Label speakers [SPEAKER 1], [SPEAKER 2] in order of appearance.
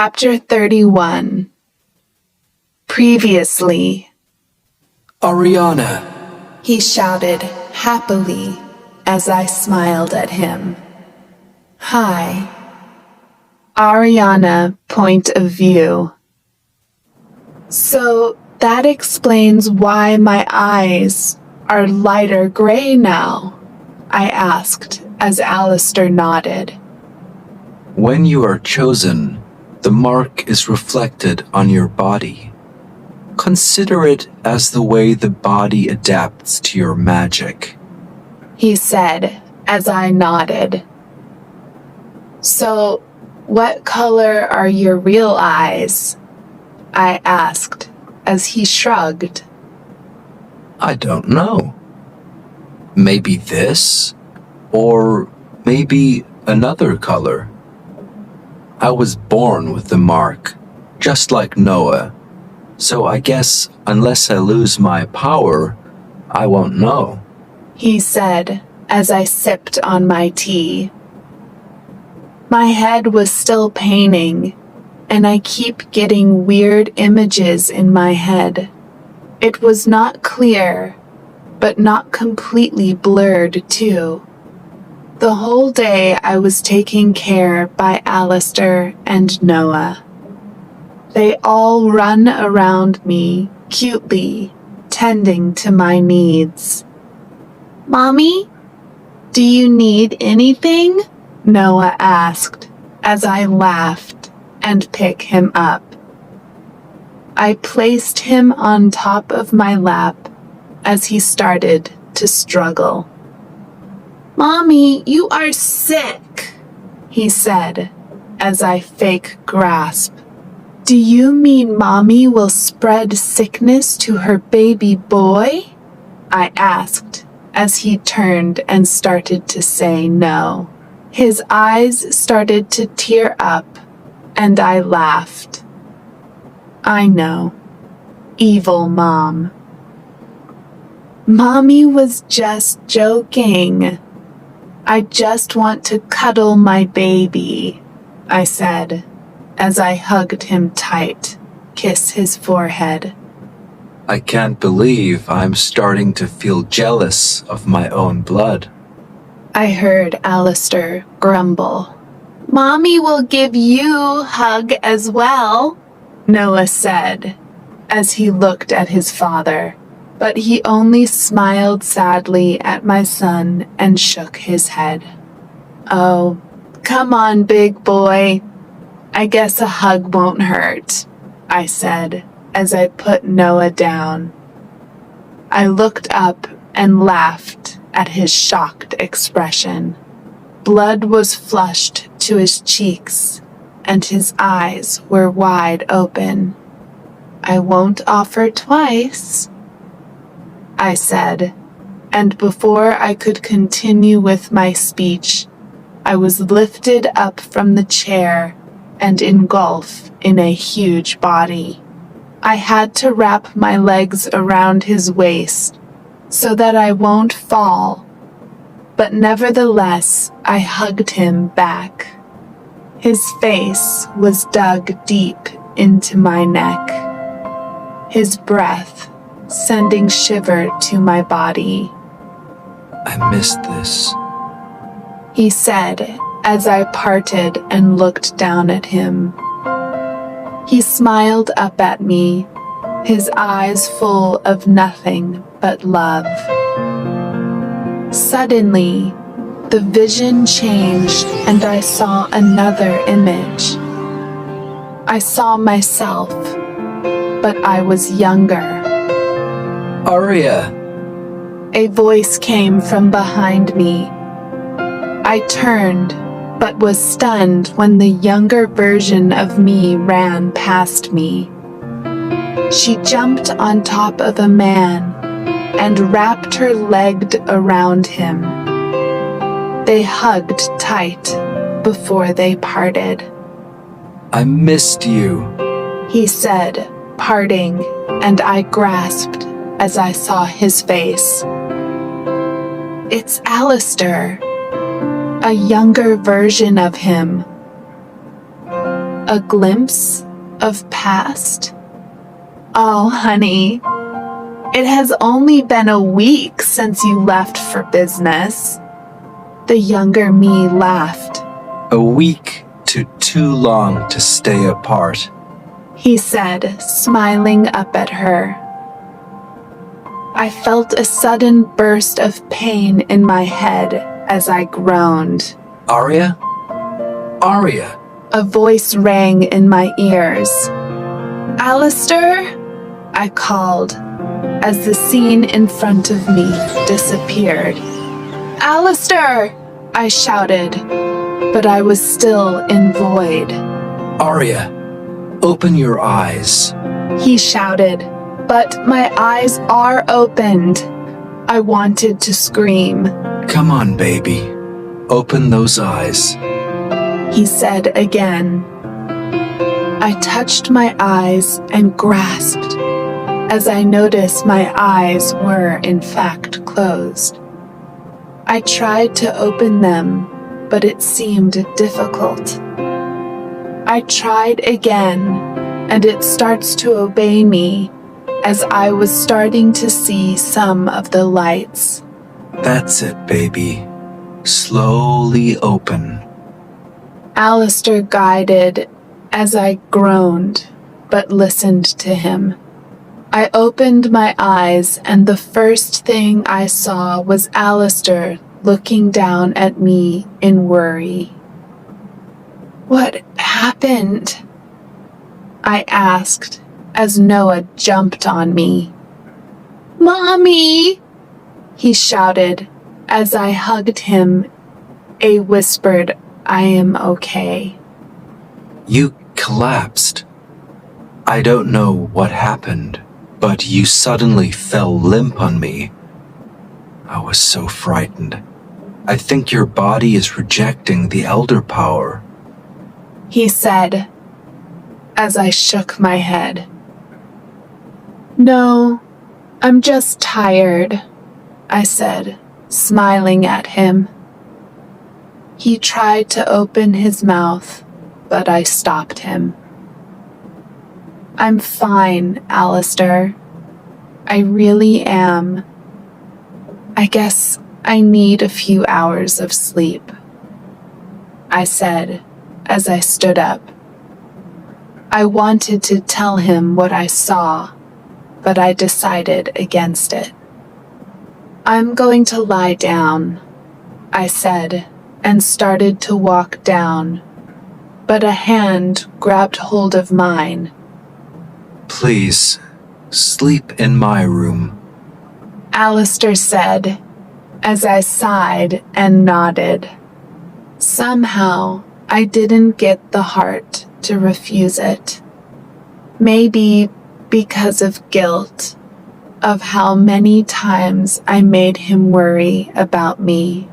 [SPEAKER 1] Chapter 31. Previously.
[SPEAKER 2] Ariana,
[SPEAKER 1] He shouted happily as I smiled at him. Hi. Ariana, point of view. So that explains why my eyes are lighter gray now, I asked as Alistair nodded.
[SPEAKER 2] when you are chosen, the mark is reflected on your body. Consider it as the way the body adapts to your magic.
[SPEAKER 1] He said as I nodded. So, what color are your real eyes? I asked as he shrugged.
[SPEAKER 2] I don't know. Maybe this, or maybe another color. I was born with the mark, just like Noah, so I guess unless I lose my power, I won't know.
[SPEAKER 1] He said as I sipped on my tea. My head was still paining, and I keep getting weird images in my head. It was not clear, but not completely blurred too. The whole day I was taken care by Alistair and Noah. They all run around me cutely, tending to my needs. Mommy, do you need anything? Noah asked as I laughed and picked him up. I placed him on top of my lap as he started to struggle. Mommy, you are sick, he said as I fake grasped. Do you mean Mommy will spread sickness to her baby boy? I asked as he turned and started to say no. His eyes started to tear up, and I laughed. I know. Evil Mom. Mommy was just joking. I just want to cuddle my baby, I said, as I hugged him tight, kiss his forehead.
[SPEAKER 2] I can't believe I'm starting to feel jealous of my own blood.
[SPEAKER 1] I heard Alistair grumble. Mommy will give you a hug as well, Noah said, as he looked at his father. But he only smiled sadly at my son and shook his head. Oh, come on, big boy. I guess a hug won't hurt, I said as I put Noah down. I looked up and laughed at his shocked expression. Blood was flushed to his cheeks, and his eyes were wide open. I won't offer twice, I said, and before I could continue with my speech, I was lifted up from the chair and engulfed in a huge body. I had to wrap my legs around his waist so that I won't fall, but nevertheless I hugged him back. His face was dug deep into my neck, his breath sending shiver to my body.
[SPEAKER 2] I missed this.
[SPEAKER 1] He said as I parted and looked down at him. He smiled up at me, his eyes full of nothing but love. Suddenly, the vision changed and I saw another image. I saw myself, but I was younger.
[SPEAKER 2] Aria!
[SPEAKER 1] A voice came from behind me. I turned, but was stunned when the younger version of me ran past me. She jumped on top of a man and wrapped her leg around him. They hugged tight before they parted.
[SPEAKER 2] I missed you,
[SPEAKER 1] He said, parting, and I grasped as I saw his face. It's Alistair, a younger version of him. a glimpse of past? Oh, honey, it has only been a week since you left for business. The younger me laughed.
[SPEAKER 2] A week too long to stay apart.
[SPEAKER 1] He said, smiling up at her. I felt a sudden burst of pain in my head as I groaned.
[SPEAKER 2] Arya? Arya!
[SPEAKER 1] A voice rang in my ears. Alistair? I called as the scene in front of me disappeared. Alistair! I shouted, but I was still in void.
[SPEAKER 2] Arya, open your eyes.
[SPEAKER 1] He shouted, but my eyes are opened. I wanted to scream.
[SPEAKER 2] Come on, baby. Open those eyes.
[SPEAKER 1] He said again. I touched my eyes and grasped as I noticed my eyes were in fact closed. I tried to open them, but it seemed difficult. I tried again, and it starts to obey me as I was starting to see some of the lights.
[SPEAKER 2] That's it, baby. Slowly open.
[SPEAKER 1] Alistair guided as I groaned, but listened to him. I opened my eyes, and the first thing I saw was Alistair looking down at me in worry. What happened? I asked as Noah jumped on me. Mommy! He shouted as I hugged him. A whispered, I am okay.
[SPEAKER 2] You collapsed. I don't know what happened, but you suddenly fell limp on me. I was so frightened. I think your body is rejecting the elder power.
[SPEAKER 1] He said, as I shook my head. No, I'm just tired, I said, smiling at him. He tried to open his mouth, but I stopped him. I'm fine, Alistair. I really am. I guess I need a few hours of sleep, I said as I stood up. I wanted to tell him what I saw, but I decided against it. I'm going to lie down, I said, and started to walk down, but a hand grabbed hold of mine.
[SPEAKER 2] Please, sleep in my room,
[SPEAKER 1] Alistair said, as I sighed and nodded. Somehow, I didn't get the heart to refuse it. Maybe because of guilt, of how many times I made him worry about me.